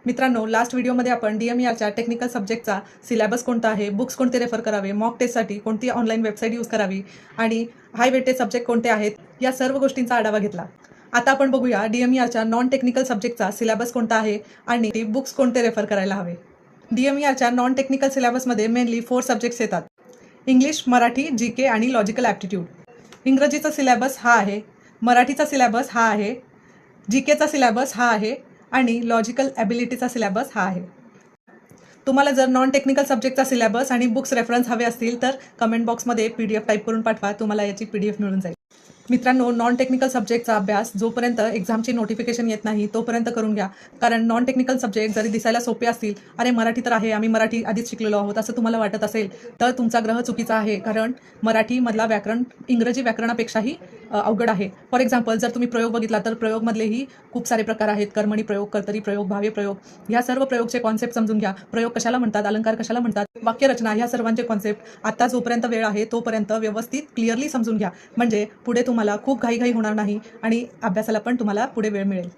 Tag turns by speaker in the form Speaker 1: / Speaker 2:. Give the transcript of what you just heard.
Speaker 1: मित्रांनो, लास्ट व्हिडिओमध्ये आपण DMERच्या टेक्निकल सब्जेक्टचा सिलेबस कोणता आहे, बुक्स कोणते रेफर करावे, मॉक टेस्टसाठी कोणती ऑनलाईन वेबसाईट यूज करावी आणि हाय वेटेज सब्जेक्ट कोणते आहेत, या सर्व गोष्टींचा आढावा घेतला. आता आपण बघूया DMERच्या नॉन टेक्निकल सब्जेक्टचा सिलेबस कोणता आहे आणि बुक्स कोणते रेफर करायला हवे. DMERच्या नॉन टेक्निकल सिलेबसमध्ये मेनली 4 सब्जेक्ट्स येतात: इंग्लिश, मराठी, GK आणि लॉजिकल ॲप्टिट्यूड. इंग्रजीचा सिलेबस हा आहे, मराठीचा सिलेबस हा आहे, GKचा सिलेबस हा आहे आणि लॉजिकल ॲबिलिटीचा सिलेबस हा आहे. तुम्हाला जर नॉन टेक्निकल सब्जेक्टचा सिलेबस आणि बुक्स रेफरन्स हवे असतील तर कमेंट बॉक्समध्ये PDF टाईप करून पाठवा, तुम्हाला याची PDF मिळून जाईल. मित्रांनो, नॉन टेक्निकल सब्जेक्टचा अभ्यास जोपर्यंत एक्झामची नोटिफिकेशन येत नाही तोपर्यंत करून घ्या. कारण नॉन टेक्निकल सब्जेक्ट जरी दिसायला सोपे असतील, अरे मराठी तर आहे, आम्ही मराठी आधीच शिकलेलो आहोत, असं तुम्हाला वाटत असेल तर तुमचा ग्रह चुकीचा आहे. कारण मराठीमधला व्याकरण इंग्रजी व्याकरणापेक्षाही अवघड आहे. फॉर एक्झाम्पल, जर तुम्ही प्रयोग बघितला तर प्रयोगमधलेही खूप सारे प्रकार आहेत: कर्मणी प्रयोग, कर्तरी प्रयोग, भाव्य प्रयोग. ह्या सर्व प्रयोगचे कॉन्सेप्ट समजून घ्या. प्रयोग कशाला म्हणतात, अलंकार कशाला म्हणतात, वाक्यरचना, ह्या सर्वांचे कॉन्सेप्ट आता जोपर्यंत वेळ आहे तोपर्यंत व्यवस्थित क्लिअरली समजून घ्या. म्हणजे पुढे तुम्हाला खूप घाईघाई होणार नाही आणि अभ्यासाला पण तुम्हाला पुढे वेळ मिळेल.